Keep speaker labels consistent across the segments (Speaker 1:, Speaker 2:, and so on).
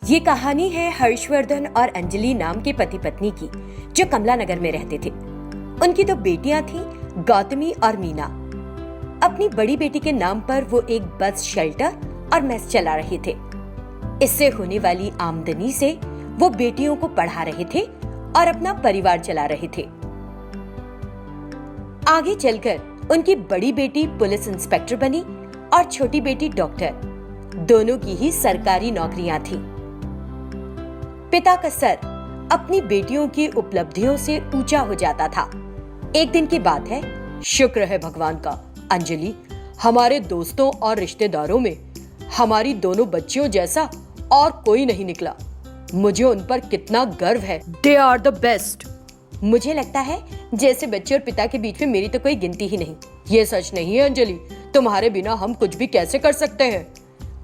Speaker 1: ये कहानी है हर्षवर्धन और अंजलि नाम के पति पत्नी की, जो कमला नगर में रहते थे। उनकी दो बेटियां थीं, गौतमी और मीना। अपनी बड़ी बेटी के नाम पर वो एक बस शेल्टर और मेस चला रहे थे। इससे होने वाली आमदनी से वो बेटियों को पढ़ा रहे थे और अपना परिवार चला रहे थे। आगे चलकर उनकी बड़ी बेटी पुलिस इंस्पेक्टर बनी और छोटी बेटी डॉक्टर। दोनों की ही सरकारी नौकरियां थीं। पिता का सर अपनी बेटियों की उपलब्धियों से ऊंचा हो जाता था। एक दिन की बात है, शुक्र है भगवान का, अंजलि, हमारे दोस्तों और रिश्तेदारों में हमारी दोनों बच्चियों जैसा और कोई नहीं निकला। मुझे उन पर कितना गर्व है। They are the best. मुझे लगता है जैसे बच्चे और पिता के बीच में मेरी तो कोई गिनती ही नहीं। ये सच नहीं है अंजलि, तुम्हारे बिना हम कुछ भी कैसे कर सकते हैं।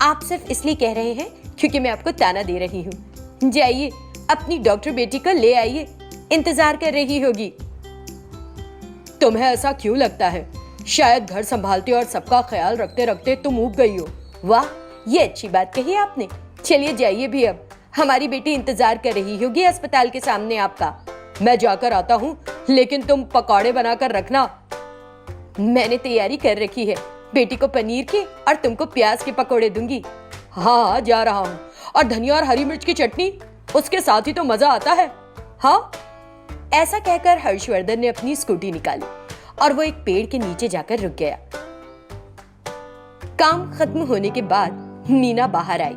Speaker 1: आप सिर्फ इसलिए कह रहे हैं क्योंकि मैं आपको ताना दे रही हूँ। जाइए अपनी डॉक्टर बेटी को ले आइए, इंतजार कर रही होगी। तुम्हें ऐसा क्यों लगता है? शायद घर संभालते और सबका ख्याल रखते रखते तुम ऊब गई हो। वाह, ये अच्छी बात कही आपने। चलिए जाइए भी, अब हमारी बेटी इंतजार कर रही होगी अस्पताल के सामने आपका। मैं जाकर आता हूँ, लेकिन तुम पकौड़े बनाकर रखना। मैंने तैयारी कर रखी है, बेटी को पनीर के और तुमको प्याज के पकौड़े दूंगी। हाँ, जा रहा हूँ। और धनिया और हरी मिर्च की चटनी, उसके साथ ही तो मजा आता है। हाँ, ऐसा कहकर हर्षवर्धन ने अपनी स्कूटी निकाली और वो एक पेड़ के नीचे जाकर रुक गया। काम खत्म होने के बाद मीना बाहर आई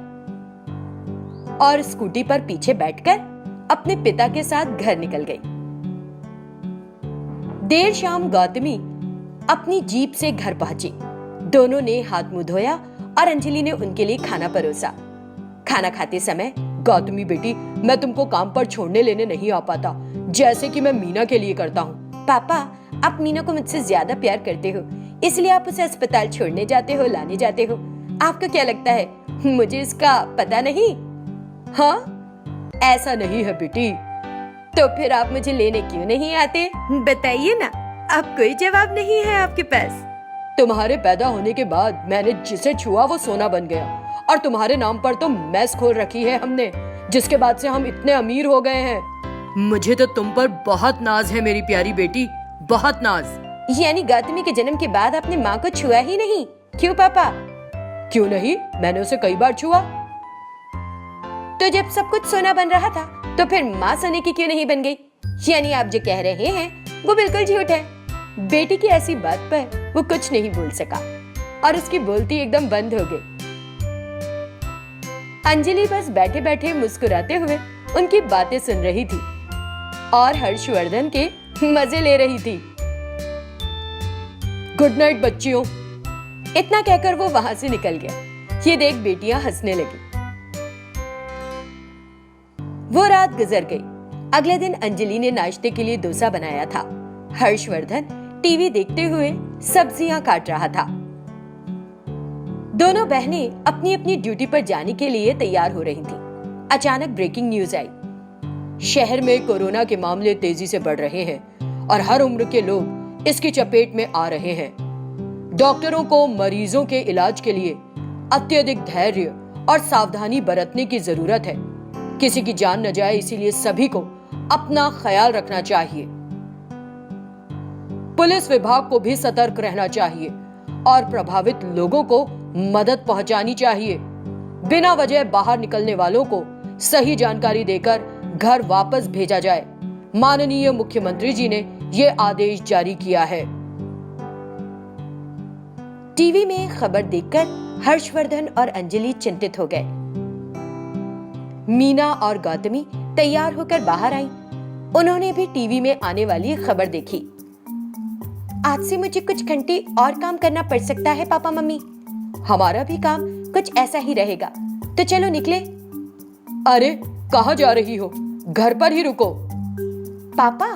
Speaker 1: और स्कूटी पर पीछे बैठकर अपने पिता के साथ घर निकल गई। देर शाम गौतमी अपनी जीप से घर पहुंची। दोनों ने हाथ मुंह धोया और अंजलि ने उनके लिए खाना परोसा। खाना खाते समय, गौतमी बेटी, मैं तुमको काम पर छोड़ने लेने नहीं आ पाता, जैसे कि मैं मीना के लिए करता हूँ। पापा, आप मीना को मुझसे ज्यादा प्यार करते हो, इसलिए आप उसे अस्पताल छोड़ने जाते हो, लाने जाते हो। आपको क्या लगता है मुझे इसका पता नहीं? हाँ, ऐसा नहीं है बेटी। तो फिर आप मुझे लेने क्यों नहीं आते? बताइए ना। अब कोई जवाब नहीं है आपके पास? तुम्हारे पैदा होने के बाद मैंने जिसे छुआ वो सोना बन गया, और तुम्हारे नाम पर तो मेस खोल रखी है हमने, जिसके बाद से हम इतने अमीर हो गए हैं। मुझे तो तुम पर बहुत नाज है मेरी प्यारी बेटी, बहुत नाज। यानी गौतमी के जन्म के बाद आपने माँ को छुआ ही नहीं? क्यों पापा? क्यों नहीं, मैंने उसे कई बार छुआ। तो जब सब कुछ सोना बन रहा था, तो फिर माँ सोने की क्यों नहीं बन गई? यानी आप जो कह रहे हैं वो बिल्कुल झूठ है। बेटी की ऐसी बात पर वो कुछ नहीं बोल सका और उसकी बोलती एकदम बंद हो गई। अंजलि बस बैठे बैठे मुस्कुराते हुए उनकी बातें सुन रही थी और हर्षवर्धन के मजे ले रही थी। गुड नाइट बच्चियों, इतना कहकर वो वहां से निकल गया। ये देख बेटियां हंसने लगी। वो रात गुजर गई। अगले दिन अंजलि ने नाश्ते के लिए डोसा बनाया था। हर्षवर्धन टीवी देखते हुए सब्जियां काट रहा था। दोनों बहनें अपनी अपनी ड्यूटी पर जाने के लिए तैयार हो रही थीं। अचानक ब्रेकिंग न्यूज आई। शहर में कोरोना के मामले तेजी से बढ़ रहे हैं और हर उम्र के लोग इसकी चपेट में आ रहे हैं। डॉक्टरों को मरीजों के इलाज के लिए अत्यधिक धैर्य और सावधानी बरतने की जरूरत है। किसी की जान न जाए, इसीलिए सभी को अपना ख्याल रखना चाहिए। पुलिस विभाग को भी सतर्क रहना चाहिए और प्रभावित लोगों को मदद पहुंचानी चाहिए। बिना वजह बाहर निकलने वालों को सही जानकारी देकर घर वापस भेजा जाए। माननीय मुख्यमंत्री जी ने ये आदेश जारी किया है। टीवी में खबर देखकर हर्षवर्धन और अंजलि चिंतित हो गए। मीना और गौतमी तैयार होकर बाहर आई। उन्होंने भी टीवी में आने वाली खबर देखी। आज से मुझे कुछ घंटे और काम करना पड़ सकता है पापा मम्मी। हमारा भी काम कुछ ऐसा ही रहेगा, तो चलो निकले। अरे कहाँ जा रही हो? घर पर ही रुको। पापा,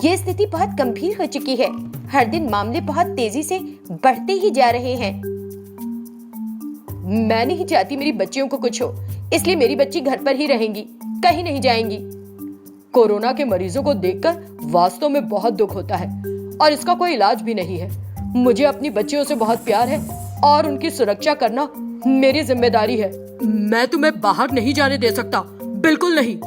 Speaker 1: ये स्थिति बहुत गंभीर हो चुकी है। हर दिन मामले बहुत तेजी से बढ़ते ही जा रहे हैं। मैं नहीं चाहती मेरी बच्चियों को कुछ हो, इसलिए मेरी बच्ची घर पर ही रहेंगी, कहीं नहीं जाएंगी। कोरोना के मरीजों को देखकर वास्तव में बहुत दुख होता है और इसका कोई इलाज भी नहीं है। मुझे अपनी बच्चियों से बहुत प्यार है और उनकी सुरक्षा करना
Speaker 2: मेरी जिम्मेदारी है, मैं तुम्हें बाहर नहीं जाने दे सकता, बिल्कुल नहीं।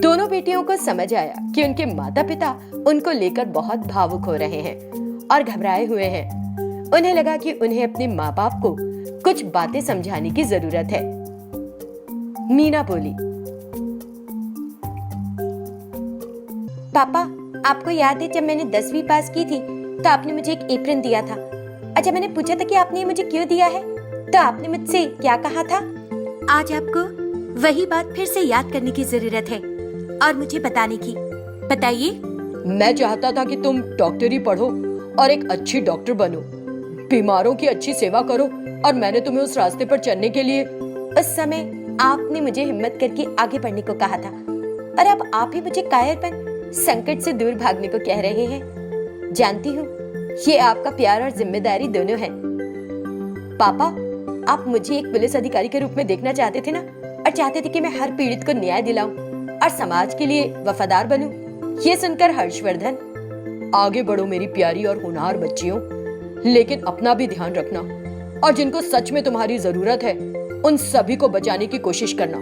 Speaker 1: दोनों बेटियों को समझ आया कि उनके माता पिता उनको लेकर बहुत भावुक हो रहे हैं और घबराए हुए हैं। उन्हें लगा कि उन्हें अपने माँ बाप को कुछ बातें समझाने की जरूरत है। मीना बोली, पापा, आपको याद है जब मैंने 10वीं पास की थी तो आपने मुझे एक एप्रन दिया था। अच्छा, मैंने पूछा था कि आपने ये मुझे क्यों दिया है, तो आपने मुझसे क्या कहा था? आज आपको वही बात फिर से याद करने की जरूरत है और मुझे बताने की। बताइए।
Speaker 2: मैं चाहता था कि तुम डॉक्टरी पढ़ो और एक अच्छी डॉक्टर बनो, बीमारों की अच्छी सेवा करो, और मैंने तुम्हें उस रास्ते पर चलने के लिए।
Speaker 1: उस समय आपने मुझे हिम्मत करके आगे बढ़ने को कहा था, और अब आप ही मुझे कायरपन, संकट से दूर भागने को कह रहे हैं। जानती हूँ ये आपका प्यार और जिम्मेदारी दोनों है। पापा, आप मुझे एक पुलिस अधिकारी के रूप में देखना चाहते थे ना, और चाहते थे कि मैं हर पीड़ित को न्याय दिलाऊं और समाज के लिए वफादार बनूं। ये सुनकर हर्षवर्धन,
Speaker 2: आगे बढ़ो मेरी प्यारी और होनहार बच्चियों, लेकिन अपना भी ध्यान रखना, और जिनको सच में तुम्हारी जरूरत है उन सभी को बचाने की कोशिश करना।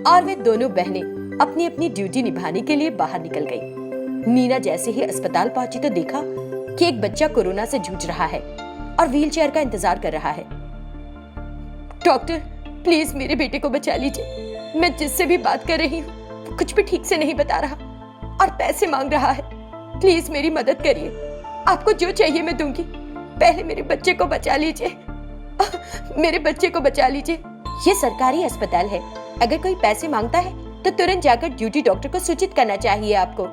Speaker 1: और वे दोनों बहनें अपनी अपनी ड्यूटी निभाने के लिए बाहर निकल गई। मीना जैसे ही अस्पताल पहुंची तो देखा कि एक बच्चा कोरोना से जूझ रहा है और व्हीलचेयर का इंतजार कर रहा है। डॉक्टर, प्लीज मेरे बेटे को बचा लीजिए। मैं जिससे भी बात कर रही हूँ कुछ भी ठीक से नहीं बता रहा और पैसे मांग रहा है। प्लीज मेरी मदद करिए। आपको जो चाहिए मैं दूंगी। पहले मेरे बच्चे को बचा लीजिए। मेरे बच्चे को बचा लीजिए। ये सरकारी अस्पताल है, अगर कोई पैसे मांगता है तो तुरंत जाकर ड्यूटी डॉक्टर को सूचित करना चाहिए आपको।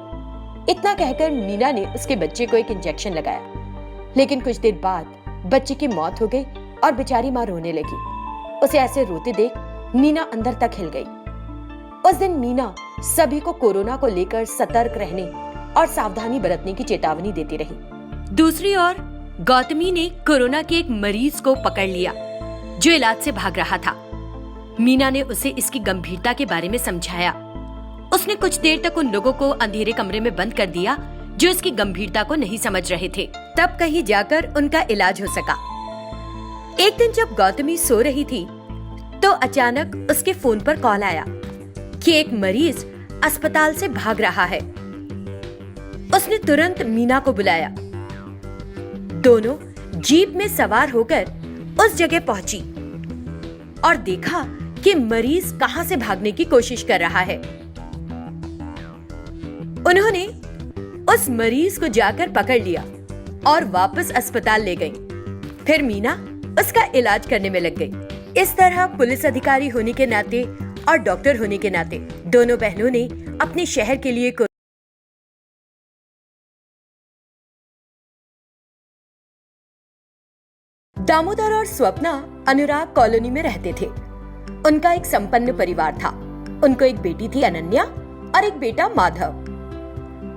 Speaker 1: इतना कहकर मीना ने उसके बच्चे को एक इंजेक्शन लगाया, लेकिन कुछ देर बाद बच्चे की मौत हो गई और बेचारी माँ रोने लगी। उसे ऐसे रोते देख मीना अंदर तक हिल गई। उस दिन मीना सभी को कोरोना को लेकर सतर्क रहने और सावधानी बरतने की चेतावनी देती रही। दूसरी ओर गौतमी ने कोरोना के एक मरीज को पकड़ लिया जो इलाज से भाग रहा था। मीना ने उसे इसकी गंभीरता के बारे में समझाया। उसने कुछ देर तक उन लोगों को अंधेरे कमरे में बंद कर दिया जो इसकी गंभीरता को नहीं समझ रहे थे। तब कहीं जाकर उनका इलाज हो सका। एक दिन जब गौतमी सो रही थी तो अचानक उसके फोन पर कॉल आया कि एक मरीज अस्पताल से भाग रहा है। उसने तुरंत मीना को बुलाया। दोनों जीप में सवार होकर उस जगह पहुंची और देखा कि मरीज कहां से भागने की कोशिश कर रहा है। उन्होंने उस मरीज को जाकर पकड़ लिया और वापस अस्पताल ले गई। फिर मीना उसका इलाज करने में लग गई। इस तरह पुलिस अधिकारी होने के नाते और डॉक्टर होने के नाते दोनों बहनों ने अपने शहर के लिए दामोदर और स्वप्ना अनुराग कॉलोनी में रहते थे। उनका एक संपन्न परिवार था। उनको एक बेटी थी अनन्या और एक बेटा माधव।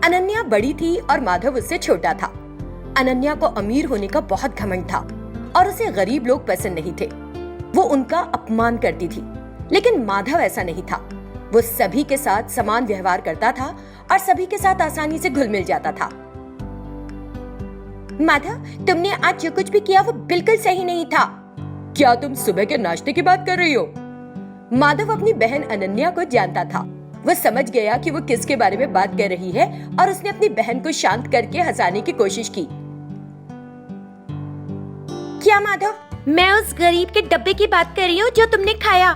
Speaker 1: अनन्या बड़ी थी और माधव उससे छोटा था। अनन्या को अमीर होने का बहुत घमंड था और उसे गरीब लोग पसंद नहीं थे। वो उनका अपमान करती थी, लेकिन माधव ऐसा नहीं था। वो सभी के साथ समान व्यवहार करता था और सभी के साथ आसानी से घुल मिल जाता था। माधव, तुमने आज जो कुछ भी किया वो बिल्कुल सही नहीं था।
Speaker 2: क्या तुम सुबह के नाश्ते की बात कर रही हो?
Speaker 1: माधव अपनी बहन अनन्या को जानता था। वो समझ गया कि वो किसके बारे में बात कर रही है और उसने अपनी बहन को शांत करके हंसाने की कोशिश की। क्या माधव, मैं उस गरीब के डब्बे की बात कर रही हूँ जो तुमने खाया।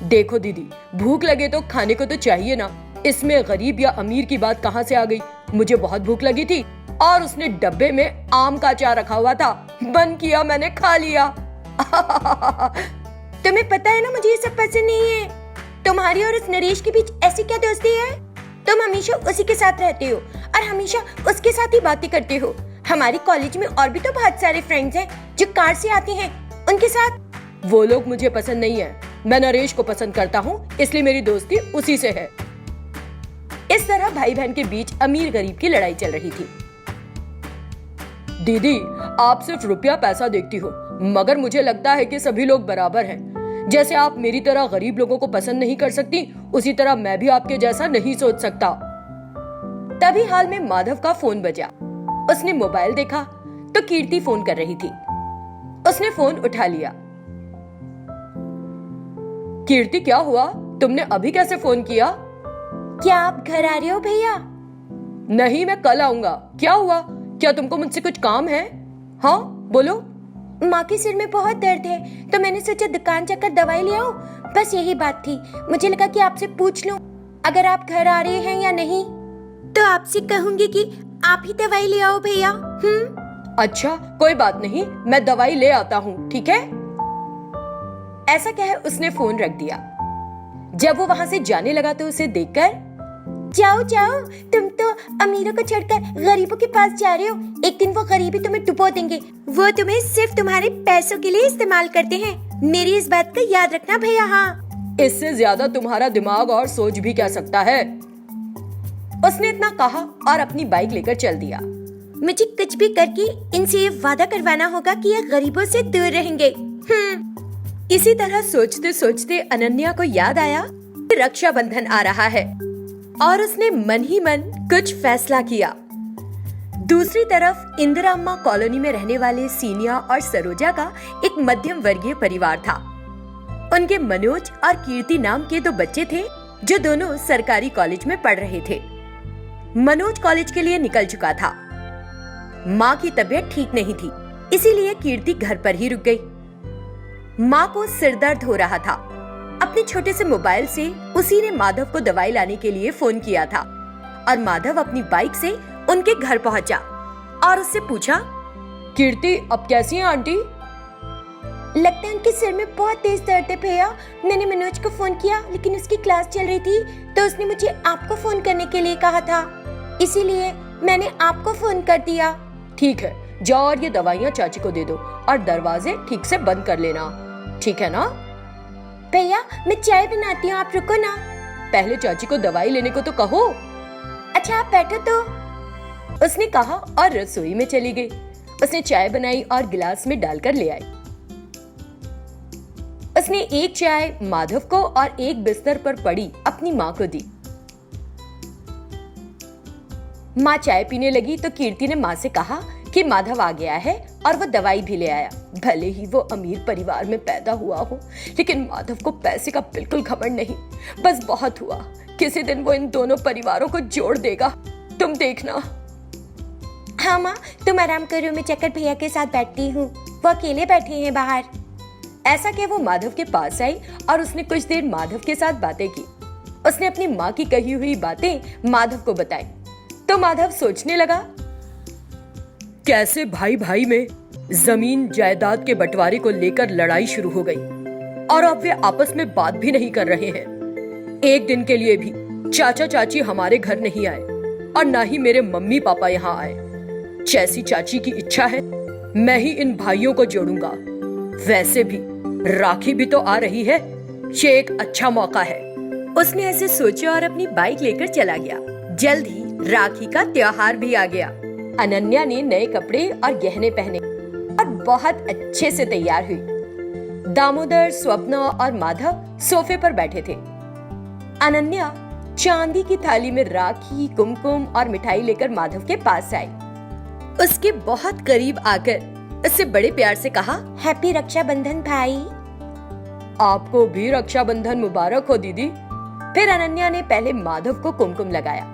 Speaker 2: देखो दीदी, भूख लगे तो खाने को तो चाहिए ना। इसमें गरीब या अमीर की बात कहाँ से आ गई? मुझे बहुत भूख लगी थी और उसने डब्बे में आम का अचार रखा हुआ था, बंद किया, मैंने खा लिया।
Speaker 1: तुम्हें पता है ना मुझे ये सब पसंद नहीं है। तुम्हारी और उस नरेश के बीच ऐसी क्या दोस्ती है? तुम हमेशा उसी के साथ रहते हो और हमेशा उसके साथ ही बातें करते हो। हमारे कॉलेज में और भी तो बहुत सारे फ्रेंड्स हैं जो कार से आते हैं, उनके साथ।
Speaker 2: वो लोग मुझे पसंद नहीं है। मैं नरेश को पसंद करता हूँ, इसलिए मेरी दोस्ती उसी से है।
Speaker 1: इस तरह भाई बहन के बीच अमीर गरीब की लड़ाई चल रही थी।
Speaker 2: दीदी, आप सिर्फ रुपया पैसा देखती हो, मगर मुझे लगता है कि सभी लोग बराबर हैं। जैसे आप मेरी तरह गरीब लोगों को पसंद नहीं कर सकती, उसी तरह मैं भी आपके जैसा नहीं सोच सकता।
Speaker 1: तभी हाल में माधव का फोन बजा। उसने मोबाइल देखा तो कीर्ति फोन कर रही थी। उसने फोन उठा लिया।
Speaker 2: कीर्ति क्या हुआ? तुमने अभी कैसे फोन किया?
Speaker 1: क्या आप घर आ रहे हो भैया?
Speaker 2: नहीं, मैं कल आऊंगा। क्या हुआ? क्या तुमको मुझसे कुछ काम है? हाँ बोलो।
Speaker 1: माँ के सिर में बहुत दर्द है तो मैंने सोचा दुकान जाकर दवाई ले आऊं। बस यही बात थी। मुझे लगा कि आपसे पूछ लूं अगर आप घर आ रहे हैं या नहीं। तो आपसे कहूंगी कि आप ही दवाई ले आओ भैया।
Speaker 2: अच्छा कोई बात नहीं, मैं दवाई ले आता हूँ, ठीक है? ऐसा कह उसने फोन रख दिया। जब वो वहां से जाने लगा तो उसे देखकर,
Speaker 1: जाओ जाओ, तुम तो अमीरों को छोड़कर गरीबों के पास जा रहे हो। एक दिन वो गरीबी तुम्हें डुबो देंगे। वो तुम्हें सिर्फ तुम्हारे पैसों के लिए इस्तेमाल करते हैं। मेरी इस बात का याद रखना भैया। हाँ,
Speaker 2: इससे ज्यादा तुम्हारा दिमाग और सोच भी क्या सकता है। उसने इतना कहा और अपनी बाइक लेकर चल दिया।
Speaker 1: मुझे कुछ भी करके इनसे ये वादा करवाना होगा कि ये गरीबों से दूर रहेंगे।
Speaker 2: इसी तरह सोचते सोचते अनन्या को याद आया कि रक्षाबंधन आ रहा है और उसने मन ही मन कुछ फैसला किया। दूसरी तरफ इंदिरा अम्मा कॉलोनी में रहने वाले सीनिया और सरोजा का एक मध्यम वर्गीय परिवार था। उनके मनोज और कीर्ति नाम के 2 बच्चे थे जो दोनों सरकारी कॉलेज में पढ़ रहे थे। मनोज कॉलेज के लिए निकल चुका था। माँ की तबीयत ठीक नहीं थी, इसीलिए कीर्ति घर पर ही रुक गई। माँ को सिर दर्द हो रहा था। अपने छोटे से मोबाइल से उसी ने माधव को दवाई लाने के लिए फोन किया था और माधव अपनी बाइक से उनके घर पहुंचा और उससे पूछा, कीर्ति अब कैसी है आंटी?
Speaker 1: लगता है उनके सिर में बहुत तेज दर्द है भैया। मैंने मनोज को फोन किया लेकिन उसकी क्लास चल रही थी तो उसने मुझे आपको फोन करने के लिए कहा था, इसीलिए मैंने आपको फोन कर दिया।
Speaker 2: ठीक है, जाओ और ये दवाइयाँ चाची को दे दो और दरवाजे ठीक से बंद कर लेना, ठीक है ना?
Speaker 1: भैया मैं चाय बनाती हूँ, आप रुको ना।
Speaker 2: पहले चाची को दवाई लेने को तो कहो।
Speaker 1: अच्छा आप बैठो तो।
Speaker 2: उसने कहा और रसोई में चली गई। उसने चाय बनाई और गिलास में डालकर ले आई। उसने एक चाय माधव को और एक बिस्तर पर पड़ी अपनी माँ को दी। माँ चाय पीने लगी तो कीर्ति ने माँ से कहा कि माधव आ गया है और वो दवाई भी ले आया। भले ही वो अमीर परिवार में पैदा हुआ हो, लेकिन माधव को पैसे का बिल्कुल घमंड नहीं। बस बहुत हुआ, किसी दिन वो इन दोनों परिवारों को जोड़ देगा, तुम देखना।
Speaker 1: हाँ माँ, तुम आराम करो, मैं चक्कर भैया के साथ बैठती हूँ, वो अकेले बैठे हैं बाहर।
Speaker 2: ऐसा कह वो माधव के पास आई और उसने कुछ देर माधव के साथ बातें की। उसने अपनी माँ की कही हुई बातें माधव को बताई तो माधव सोचने लगा, कैसे भाई भाई में जमीन जायदाद के बंटवारे को लेकर लड़ाई शुरू हो गई और अब वे आपस में बात भी नहीं कर रहे हैं। एक दिन के लिए भी चाचा चाची हमारे घर नहीं आए और ना ही मेरे मम्मी पापा यहाँ आए। जैसी चाची की इच्छा है मैं ही इन भाइयों को जोड़ूंगा। वैसे भी राखी भी तो आ रही है, ये एक अच्छा मौका है। उसने ऐसे सोचा और अपनी बाइक लेकर चला गया। जल्द ही राखी का त्योहार भी आ गया। अनन्या ने नए कपड़े और गहने पहने और बहुत अच्छे से तैयार हुई। दामोदर, स्वप्ना और माधव सोफे पर बैठे थे। अनन्या चांदी की थाली में राखी, कुमकुम और मिठाई लेकर माधव के पास आई। उसके बहुत करीब आकर उससे बड़े प्यार से कहा,
Speaker 1: हैप्पी रक्षाबंधन भाई।
Speaker 2: आपको भी रक्षाबंधन मुबारक हो दीदी। फिर अनन्या ने पहले माधव को कुमकुम लगाया।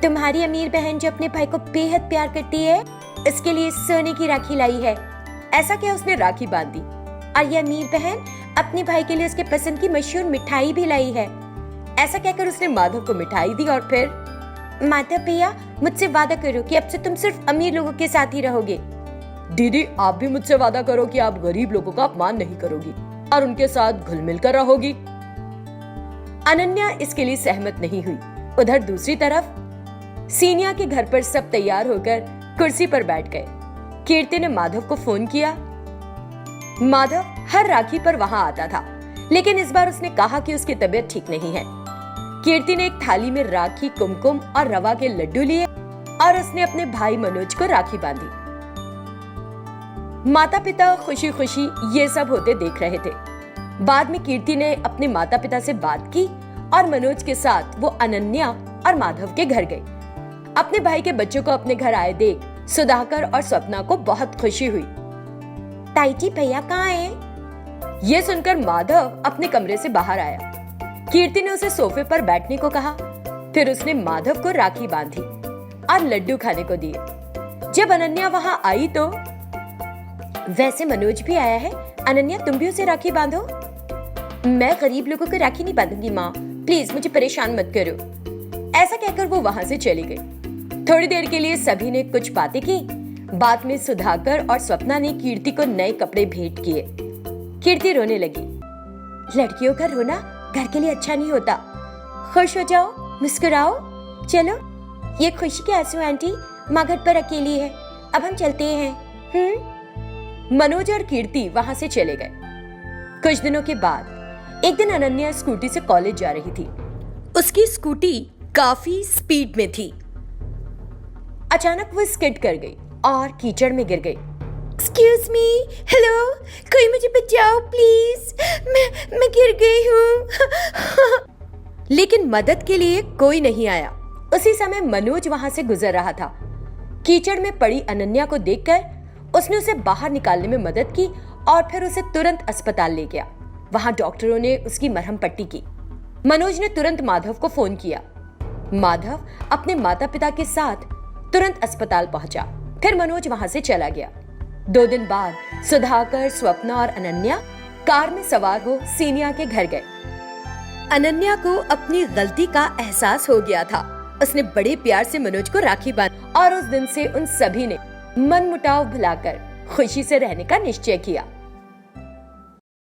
Speaker 1: तुम्हारी अमीर बहन जो अपने भाई को बेहद प्यार करती है, इसके लिए सोने की राखी लाई है।
Speaker 2: ऐसा क्या उसने राखी बांध दी
Speaker 1: और ये अमीर बहन अपने भाई के लिए उसके पसंद की मशहूर मिठाई भी लाई है।
Speaker 2: ऐसा कहकर उसने माधव को मिठाई दी और फिर,
Speaker 1: माधव भैया मुझसे वादा करो कि अब से तुम सिर्फ अमीर लोगों के साथ ही रहोगे।
Speaker 2: दीदी आप भी मुझसे वादा करो कि आप गरीब लोगों का अपमान नहीं करोगी और उनके साथ घुल मिल कर रहोगी। अनन्या इसके लिए सहमत नहीं हुई। उधर दूसरी तरफ सीनिया के घर पर सब तैयार होकर कुर्सी पर बैठ गए। कीर्ति ने माधव को फोन किया। माधव हर राखी पर वहां आता था, लेकिन इस बार उसने कहा कि उसकी तबीयत ठीक नहीं है। कीर्ति ने एक थाली में राखी, कुमकुम और रवा के लड्डू लिए और उसने अपने भाई मनोज को राखी बांधी। माता पिता खुशी खुशी ये सब होते देख रहे थे। बाद में कीर्ति ने अपने माता पिता से बात की और मनोज के साथ वो अनन्या और माधव के घर गई। अपने भाई के बच्चों को अपने घर आए देख सुधाकर और स्वप्ना को बहुत खुशी हुई।
Speaker 1: ताई जी भैया कहाँ हैं?
Speaker 2: ये सुनकर माधव अपने कमरे से बाहर आया। कीर्ति ने उसे सोफे पर बैठने को कहा। फिर उसने माधव को राखी बांधी और लड्डू खाने को दिए। जब अनन्या वहां आई तो वैसे मनोज भी आया है, अनन्या तुम भी उसे राखी बांधो। मैं गरीब लोगों को राखी नहीं बांधूंगी माँ, प्लीज मुझे परेशान मत करो। ऐसा कहकर वो वहां से चली गई। थोड़ी देर के लिए सभी ने कुछ बातें की। बाद में सुधाकर और स्वप्ना ने कीर्ति को नए कपड़े भेंट किए। कीर्ति रोने लगी। लड़कियों का रोना घर के लिए अच्छा नहीं होता। खुश हो जाओ, मुस्कुराओ। चलो ये खुशी के आंसू आंटी, माँ घर पर अकेली है, अब हम चलते हैं। मनोज और कीर्ति वहां से चले गए। कुछ दिनों के बाद एक दिन अनन्या स्कूटी से कॉलेज जा रही थी। उसकी स्कूटी काफी स्पीड में थी। अचानक वो स्किड कर गई और कीचड़ में गिर गई। एक्सक्यूज मी, हेलो, कोई मुझे बचाओ प्लीज, मैं गिर गई हूँ। लेकिन मदद के लिए कोई नहीं आया। उसी समय मनोज वहां से गुजर रहा था। कीचड़ में पड़ी अनन्या को देखकर उसने उसे बाहर निकालने में मदद की और फिर उसे तुरंत अस्पताल ले गया। वहां डॉक्टरों ने उसकी मरहम पट्टी की। मनोज ने तुरंत माधव को फोन किया। माधव अपने माता पिता के साथ तुरंत अस्पताल पहुंचा। फिर मनोज वहां से चला गया। 2 दिन बाद सुधाकर, स्वप्ना और अनन्या कार में सवार हो सीनिया के घर गए। अनन्या को अपनी गलती का एहसास हो गया था। उसने बड़े प्यार से मनोज को राखी बांधी और उस दिन से उन सभी ने मनमुटाव भुलाकर खुशी से रहने का निश्चय किया।